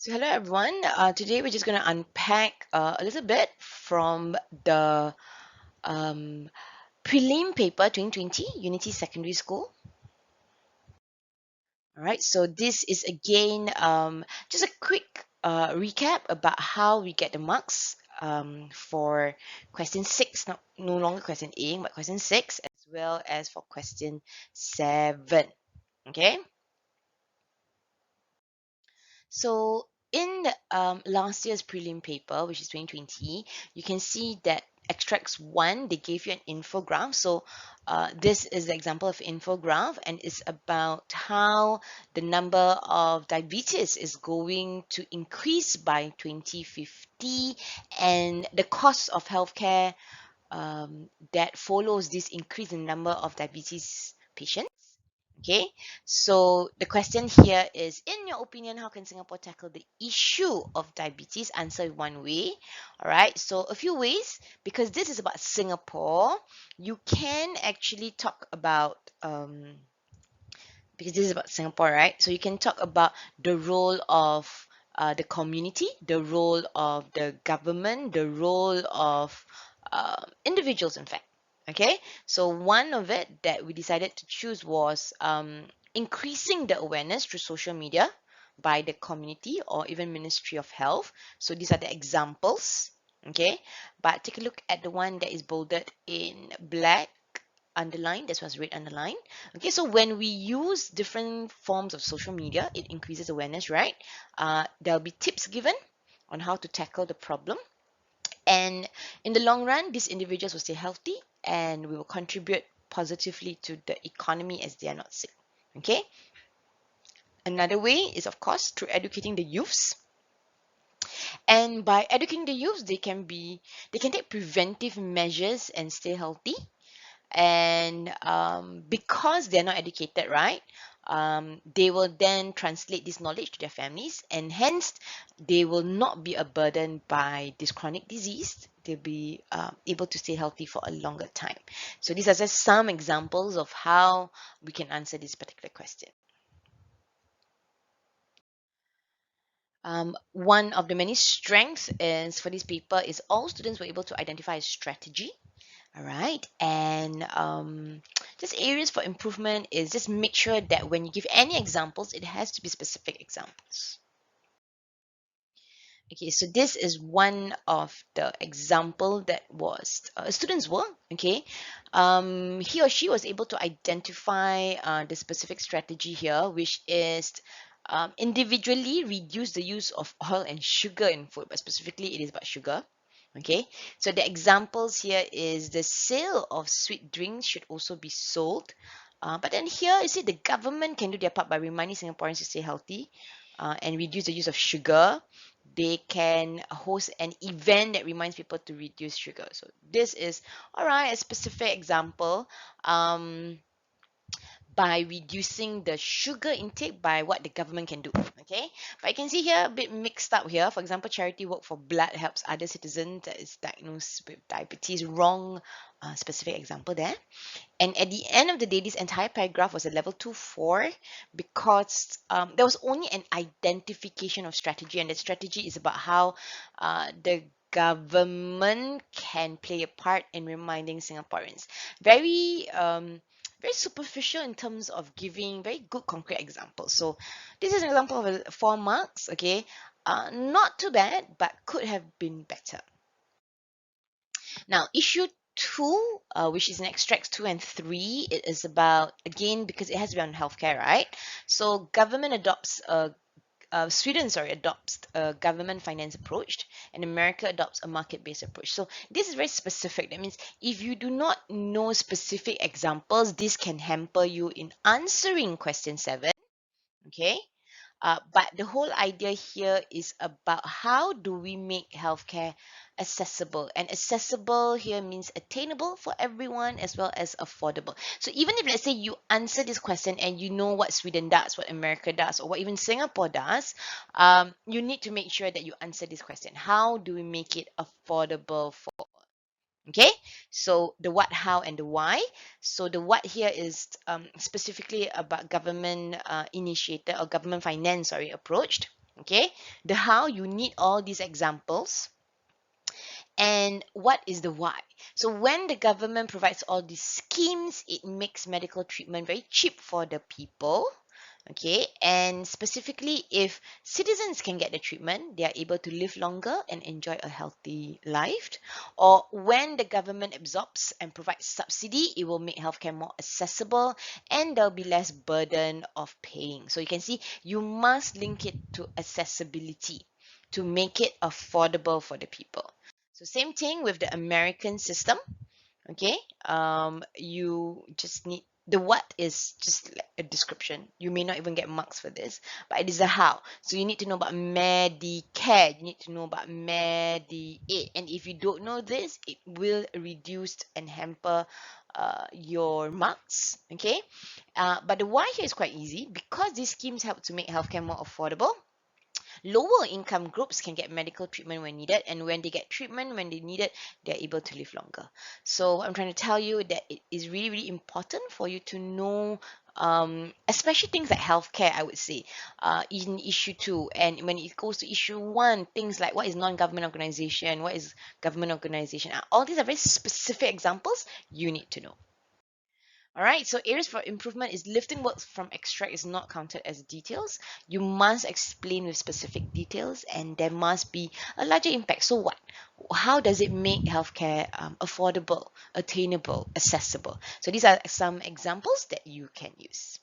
So hello everyone. Today we're just going to unpack a little bit from the um, Prelim paper 2020, Unity Secondary School. All right. So this is again just a quick recap about how we get the marks for question 6, no longer question A, but question 6, as well as for question 7. Okay. So in last year's prelim paper, which is 2020, you can see that extracts 1, they gave you an infograph. So this is the example of infograph, and it's about how the number of diabetes is going to increase by 2050 and the cost of healthcare that follows this increase in number of diabetes patients. Okay, so the question here is, in your opinion, how can Singapore tackle the issue of diabetes? Answer one way. All right, so a few ways, because this is about Singapore, you can actually talk about, because this is about Singapore, right? So you can talk about the role of the community, the role of the government, the role of individuals, in fact. Okay, so one of it that we decided to choose was increasing the awareness through social media by the community or even Ministry of Health. So these are the examples. Okay, but take a look at the one that is bolded in black underline. This was red underline. Okay, so when we use different forms of social media, it increases awareness, right? There'll be tips given on how to tackle the problem, and in the long run, these individuals will stay healthy and we will contribute positively to the economy as they are not sick. Okay, another way is, of course, through educating the youths. And by educating the youths, they can take preventive measures and stay healthy. And because they're not educated, right, they will then translate this knowledge to their families, and hence they will not be a burden by this chronic disease. They'll be able to stay healthy for a longer time. So these are just some examples of how we can answer this particular question. One of the many strengths is for this paper is all students were able to identify a strategy. All right, and just areas for improvement is just make sure that when you give any examples, it has to be specific examples. Okay, so this is one of the example that was a student's work. Okay, he or she was able to identify the specific strategy here, which is individually reduce the use of oil and sugar in food, but specifically it is about sugar. Okay, so the examples here is the sale of sweet drinks should also be sold. But then here you see the government can do their part by reminding Singaporeans to stay healthy and reduce the use of sugar. They can host an event that reminds people to reduce sugar. So this is, all right, a specific example. By reducing the sugar intake by what the government can do. Okay, but you can see here a bit mixed up here. For example, charity work for blood helps other citizens that is diagnosed with diabetes. Wrong specific example there. And at the end of the day, this entire paragraph was a level 2-4 because there was only an identification of strategy, and the strategy is about how the government can play a part in reminding Singaporeans. Very superficial in terms of giving very good concrete examples. So this is an example of 4 marks. Okay, not too bad, but could have been better. Now, issue 2, which is in extracts 2 and 3, it is about, again, because it has to be on healthcare, right? So government adopts a Sweden, adopts a government finance approach, and America adopts a market-based approach. So this is very specific. That means if you do not know specific examples, this can hamper you in answering question 7. Okay, but the whole idea here is about how do we make healthcare accessible, and accessible here means attainable for everyone as well as affordable. So even if, let's say, you answer this question and you know what Sweden does, what America does, or what even Singapore does, you need to make sure that you answer this question: how do we make it affordable for all? Okay, so the what, how, and the why. So the what here is specifically about government initiated or government finance, approached. Okay, the how, you need all these examples. And what is the why? So when the government provides all these schemes, it makes medical treatment very cheap for the people. Okay, and specifically, if citizens can get the treatment, they are able to live longer and enjoy a healthy life. Or when the government absorbs and provides subsidy, it will make healthcare more accessible and there'll be less burden of paying. So you can see you must link it to accessibility to make it affordable for the people. So same thing with the American system. Okay, you just need the what is just like a description. You may not even get marks for this, but it is a how. So you need to know about Medicare, you need to know about Medi-Aid, and if you don't know this, it will reduce and hamper your marks. Okay, but the why here is quite easy because these schemes help to make healthcare more affordable. Lower income groups can get medical treatment when needed, and when they get treatment when they need it, they're able to live longer. So I'm trying to tell you that it is really, really important for you to know, especially things like healthcare, I would say, in issue 2. And when it goes to issue 1, things like what is non-government organization, what is government organization, all these are very specific examples you need to know. All right, so areas for improvement is lifting works from extract is not counted as details. You must explain with specific details and there must be a larger impact. So what? How does it make healthcare affordable, attainable, accessible? So these are some examples that you can use.